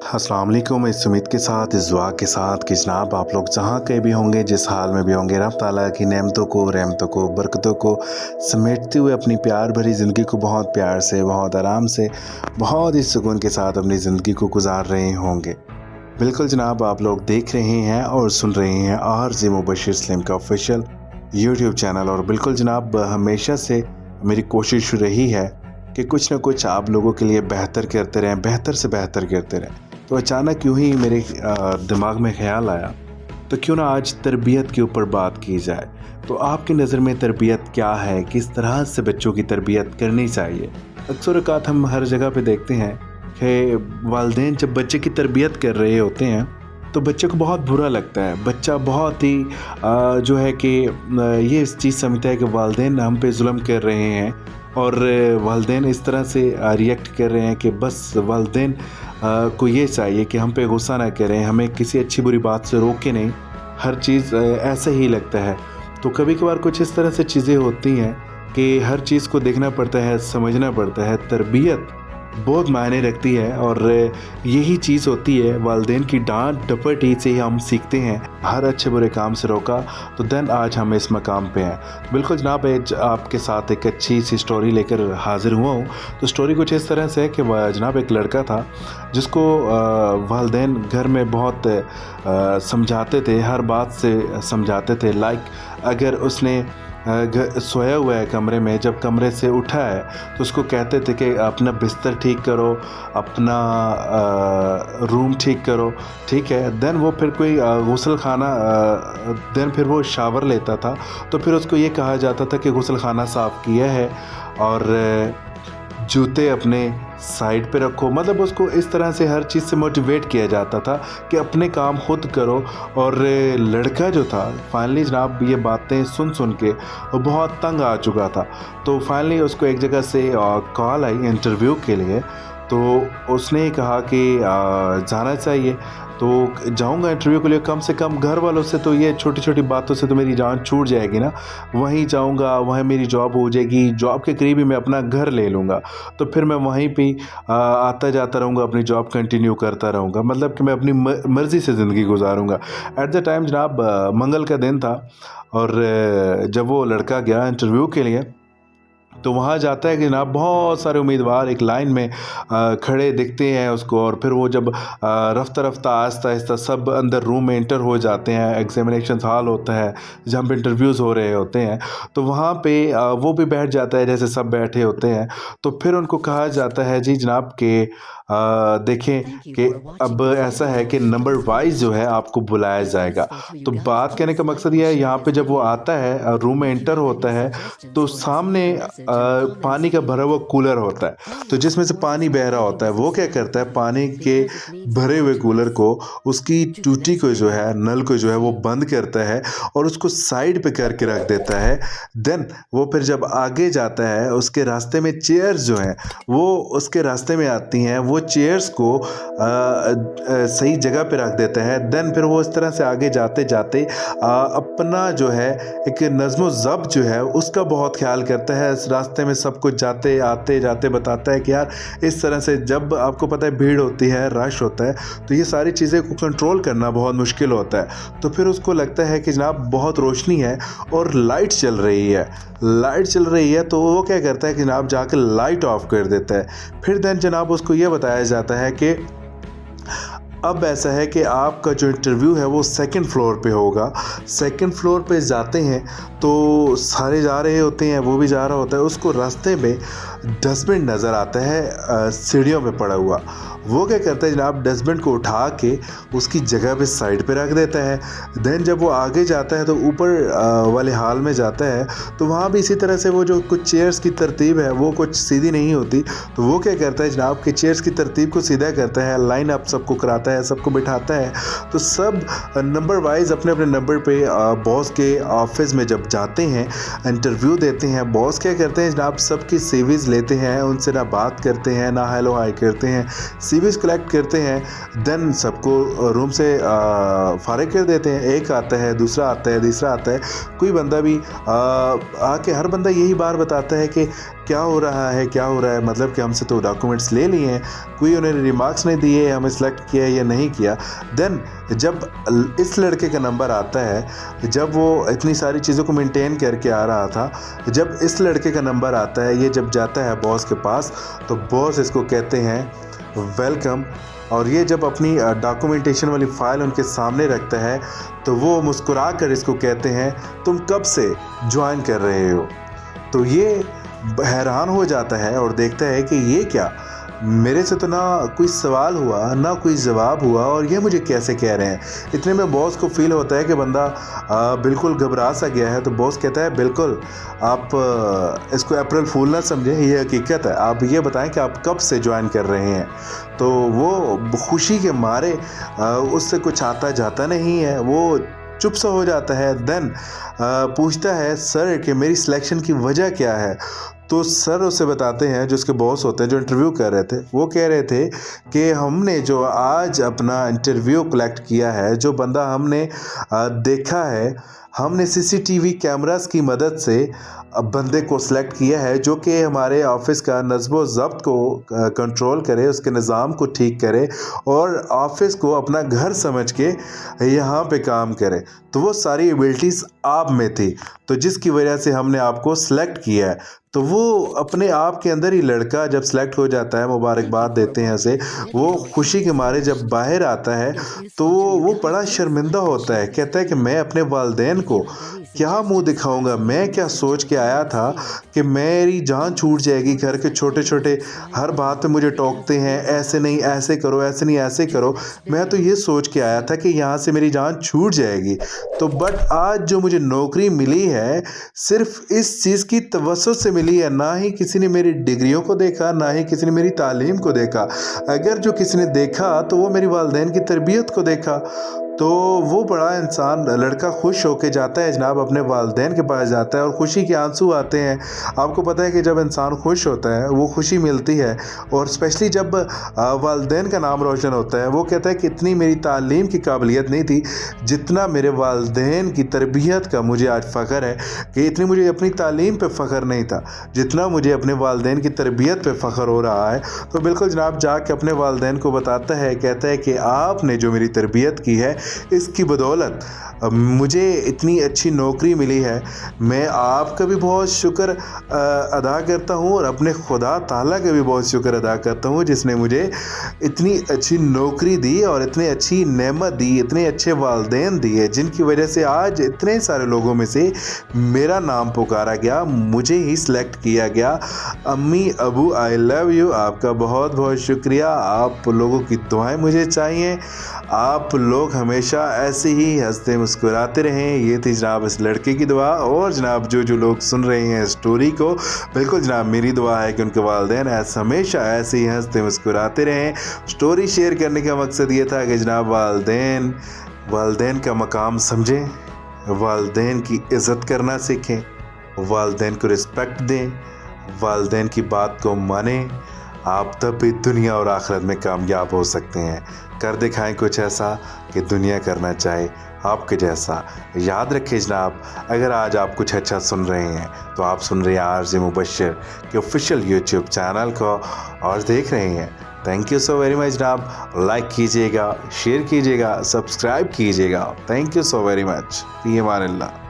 अस्सलाम वालेकुम। इस उम्मीद के साथ, इस दुआ के साथ कि जनाब आप लोग जहाँ कहीं भी होंगे, जिस हाल में भी होंगे, रब ताला की नेमतों को, रहमतों को, बरकतों को समेटते हुए अपनी प्यार भरी ज़िंदगी को बहुत प्यार से, बहुत आराम से, बहुत ही सुकून के साथ अपनी ज़िंदगी को गुजार रहे होंगे। बिल्कुल जनाब, आप लोग देख रहे हैं और सुन रहे हैं आरजे मुबशिर सलीम का ऑफिशियल यूट्यूब चैनल। और बिल्कुल जनाब, हमेशा से मेरी कोशिश रही है कि कुछ ना कुछ आप लोगों के लिए बेहतर करते रहें, बेहतर से बेहतर करते रहें। तो अचानक यूँ ही मेरे दिमाग में ख़्याल आया, तो क्यों ना आज तरबियत के ऊपर बात की जाए। तो आपकी नज़र में तरबियत क्या है, किस तरह से बच्चों की तरबियत करनी चाहिए। अक्सर औक़ात हम हर जगह पे देखते हैं कि वालिदैन जब बच्चे की तरबियत कर रहे होते हैं तो बच्चे को बहुत बुरा लगता है। बच्चा बहुत ही जो है कि ये इस चीज़ समझता है कि वालिदैन हम पे जुल्म कर रहे हैं और वालिदैन इस तरह से रिएक्ट कर रहे हैं कि बस वालिदैन को ये चाहिए कि हम पे गुस्सा ना करें, हमें किसी अच्छी बुरी बात से रोके नहीं, हर चीज़ ऐसे ही लगता है। तो कभी कभार कुछ इस तरह से चीज़ें होती हैं कि हर चीज़ को देखना पड़ता है, समझना पड़ता है। तरबियत बहुत मायने रखती है और यही चीज़ होती है, वालिदैन की डांट डपटी से ही हम सीखते हैं। हर अच्छे बुरे काम से रोका तो देन आज हम इस मकाम पे हैं। तो बिल्कुल जनाब, आपके साथ एक अच्छी सी स्टोरी लेकर हाज़िर हुआ हूँ। तो स्टोरी कुछ इस तरह से है कि जनाब एक लड़का था जिसको वालिदैन घर में बहुत समझाते थे, हर बात से समझाते थे। लाइक अगर उसने सोया हुआ है कमरे में, जब कमरे से उठा है तो उसको कहते थे कि अपना बिस्तर ठीक करो, अपना रूम ठीक करो, ठीक है। देन वो फिर कोई गुस्ल खाना, देन फिर वो शावर लेता था तो फिर उसको ये कहा जाता था कि गुस्ल खाना साफ़ किया है और जूते अपने साइड पे रखो। मतलब उसको इस तरह से हर चीज़ से मोटिवेट किया जाता था कि अपने काम खुद करो। और लड़का जो था फाइनली जनाब ये बातें सुन सुन के वो बहुत तंग आ चुका था। तो फाइनली उसको एक जगह से कॉल आई इंटरव्यू के लिए। तो उसने कहा कि जाना चाहिए। तो जाऊंगा इंटरव्यू के लिए, कम से कम घर वालों से तो ये छोटी छोटी बातों से तो मेरी जान छूट जाएगी ना। वहीं जाऊंगा, वहीं मेरी जॉब हो जाएगी, जॉब के करीब ही मैं अपना घर ले लूँगा। तो फिर मैं वहीं पे आता जाता रहूँगा, अपनी जॉब कंटिन्यू करता रहूँगा। मतलब कि मैं अपनी मर्ज़ी से ज़िंदगी गुजारूँगा। एट द टाइम जनाब मंगल का दिन था और जब वो लड़का गया इंटरव्यू के लिए तो वहाँ जाता है कि जनाब बहुत सारे उम्मीदवार एक लाइन में खड़े दिखते हैं उसको। और फिर वो जब रफ्ता रफ्ता आहिस्ता आहिस्ता सब अंदर रूम में इंटर हो जाते हैं, एग्जामिनेशन हॉल होता है जहाँ पे इंटरव्यूज़ हो रहे होते हैं, तो वहाँ पे वो भी बैठ जाता है जैसे सब बैठे होते हैं। तो फिर उनको कहा जाता है जी जनाब के देखें कि अब ऐसा है कि नंबर वाइज जो है आपको बुलाया जाएगा। तो बात कहने का मकसद ये है, यहाँ पे जब वो आता है रूम में एंटर होता है तो सामने पानी का भरा हुआ कूलर होता है। तो जिसमें से पानी बह रहा होता है, वो क्या करता है, पानी के भरे हुए कूलर को, उसकी टूटी को जो है, नल को जो है वो बंद करता है और उसको साइड पे करके रख देता है। देन वो फिर जब आगे जाता है, उसके रास्ते में चेयर्स जो हैं वो उसके रास्ते में आती हैं, वो चेयर्स को सही जगह पे रख देता है। देन फिर वो इस तरह से आगे जाते जाते अपना जो है एक नज़्म ज़ब्त जो है उसका बहुत ख्याल करता है। इस रास्ते में सब कुछ जाते आते जाते बताता है कि यार इस तरह से, जब आपको पता है भीड़ होती है, रश होता है, तो ये सारी चीज़ें को कंट्रोल करना बहुत मुश्किल होता है। तो फिर उसको लगता है कि जनाब बहुत रोशनी है और लाइट चल रही है, लाइट चल रही है। तो वो क्या करता है कि जनाब जाकर लाइट ऑफ कर देता है। फिर देन जनाब उसको ये बताया जाता है कि अब ऐसा है कि आपका जो इंटरव्यू है वो सेकंड फ्लोर पे होगा। सेकंड फ्लोर पे जाते हैं तो सारे जा रहे होते हैं, वो भी जा रहा होता है। उसको रास्ते में डस्टबिन नज़र आता है सीढ़ियों पे पड़ा हुआ। वो क्या करता है जनाब, डस्टबिन को उठा के उसकी जगह पे साइड पे रख देता है। देन जब वो आगे जाता है तो ऊपर वाले हॉल में जाता है तो वहाँ भी इसी तरह से वो जो कुछ चेयर्स की तरतीब है वो कुछ सीधी नहीं होती। तो वो क्या करता है जनाब कि चेयर्स की तरतीब को सीधा करता है, लाइन अप सबको कराता है, सबको बिठाता है। तो सब नंबर वाइज अपने अपने नंबर पे बॉस के ऑफिस में जब जाते हैं, इंटरव्यू देते हैं, बॉस क्या करते हैं जनाब सबकी सीवीज़ लेते हैं, उनसे ना बात करते हैं, ना हेलो हाय करते हैं, सीवीज कलेक्ट करते हैं, देन सबको रूम से फारिग कर देते हैं। एक आता है, दूसरा आता है, तीसरा आता है, कोई बंदा भी आके हर बंदा यही बार बताता है कि क्या हो रहा है, क्या हो रहा है, मतलब कि हमसे तो डॉक्यूमेंट्स ले लिए हैं, कोई उन्होंने रिमार्क्स नहीं दिए, हमें सेलेक्ट किया या नहीं किया। देन जब इस लड़के का नंबर आता है, जब वो इतनी सारी चीज़ों को मेंटेन करके आ रहा था, जब इस लड़के का नंबर आता है, ये जब जाता है बॉस के पास, तो बॉस इसको कहते हैं वेलकम, और ये जब अपनी डॉक्यूमेंटेशन वाली फ़ाइल उनके सामने रखता है तो वो मुस्कुरा कर इसको कहते हैं तुम कब से ज्वाइन कर रहे हो। तो ये हैरान हो जाता है और देखता है कि ये क्या, मेरे से तो ना कोई सवाल हुआ ना कोई जवाब हुआ और ये मुझे कैसे कह रहे हैं। इतने में बॉस को फील होता है कि बंदा बिल्कुल घबरा सा गया है। तो बॉस कहता है बिल्कुल आप इसको अप्रैल फूल ना समझें, ये हकीकत है, आप ये बताएं कि आप कब से ज्वाइन कर रहे हैं। तो वो खुशी के मारे उससे कुछ आता जाता नहीं है, वो चुप सा हो जाता है। देन पूछता है सर कि मेरी सिलेक्शन की वजह क्या है। तो सर उसे बताते हैं, जो उसके बॉस होते हैं जो इंटरव्यू कर रहे थे, वो कह रहे थे कि हमने जो आज अपना इंटरव्यू कलेक्ट किया है, जो बंदा हमने देखा है, हमने सीसीटीवी कैमरास की मदद से बंदे को सिलेक्ट किया है जो कि हमारे ऑफिस का नज़्म ज़ब्त को कंट्रोल करे, उसके निज़ाम को ठीक करे और ऑफिस को अपना घर समझ के यहाँ पे काम करे। तो वो सारी एबिलिटीज़ आप में थी, तो जिसकी वजह से हमने आपको सिलेक्ट किया है। तो वो अपने आप के अंदर ही लड़का जब सेलेक्ट हो जाता है, मुबारकबाद देते हैं उसे, वो खुशी के मारे जब बाहर आता है तो वो बड़ा शर्मिंदा होता है। कहता है कि मैं अपने वालिदैन को क्या मुंह दिखाऊंगा, मैं क्या सोच के आया था कि मेरी जान छूट जाएगी। घर के छोटे छोटे हर बात पे मुझे टोकते हैं, ऐसे नहीं ऐसे करो, ऐसे नहीं ऐसे करो। मैं तो ये सोच के आया था कि यहाँ से मेरी जान छूट जाएगी। तो बट आज जो मुझे नौकरी मिली है सिर्फ इस चीज़ की तवज्जो से मिली है, ना ही किसी ने मेरी डिग्रियों को देखा, ना ही किसी ने मेरी तालीम को देखा। अगर जो किसी ने देखा तो वो मेरी वालिदैन की तरबियत को देखा। तो वो बड़ा इंसान लड़का खुश होके जाता है जनाब, अपने वालिदैन के पास जाता है और खुशी के आंसू आते हैं। आपको पता है कि जब इंसान खुश होता है वो खुशी मिलती है, और स्पेशली जब वालिदैन का नाम रोशन होता है। वो कहता है कि इतनी मेरी तालीम की काबिलियत नहीं थी जितना मेरे वालिदैन की तरबियत का मुझे आज फ़ख्र है, कि इतनी मुझे अपनी तालीम पे फ़ख्र नहीं था जितना मुझे अपने वालिदैन की तरबियत पे फ़ख्र हो रहा है। तो बिल्कुल जनाब जाके अपने वालिदैन को बताता है, कहता है कि आपने जो मेरी तरबियत की है इसकी बदौलत मुझे इतनी अच्छी नौकरी मिली है। मैं आपका भी बहुत शुक्र अदा करता हूँ और अपने खुदा ताला का भी बहुत शुक्र अदा करता हूँ जिसने मुझे इतनी अच्छी नौकरी दी और इतनी अच्छी नेमत दी, इतने अच्छे वालिदैन दिए, जिनकी वजह से आज इतने सारे लोगों में से मेरा नाम पुकारा गया, मुझे ही सिलेक्ट किया गया। अम्मी अबू आई लव यू, आपका बहुत बहुत शुक्रिया। आप लोगों की दुआएं मुझे चाहिए, आप लोग हमेशा ऐसे ही हंसते मुस्कुराते रहें। ये थी जनाब इस लड़के की दुआ। और जनाब जो लोग सुन रहे हैं स्टोरी को, बिल्कुल जनाब मेरी दुआ है कि उनके वालिदैन हमेशा ऐसे ही हंसते मुस्कुराते रहें। स्टोरी शेयर करने का मकसद ये था कि जनाब वालिदैन का मकाम समझें, वालिदैन की इज़्ज़त करना सीखें, वालिदैन को रिस्पेक्ट दें, वालिदैन की बात को मानें। आप तब भी दुनिया और आखिरत में कामयाब हो सकते हैं। कर दिखाएं कुछ ऐसा कि दुनिया करना चाहे आपके जैसा। याद रखिए जनाब, अगर आज आप कुछ अच्छा सुन रहे हैं तो आप सुन रहे हैं आरजे मुबश्शिर के ऑफिशियल यूट्यूब चैनल को और देख रहे हैं। Thank you so very much जनाब। लाइक कीजिएगा, शेयर कीजिएगा, सब्सक्राइब कीजिएगा। Thank you so very much. Fee Aman Allah.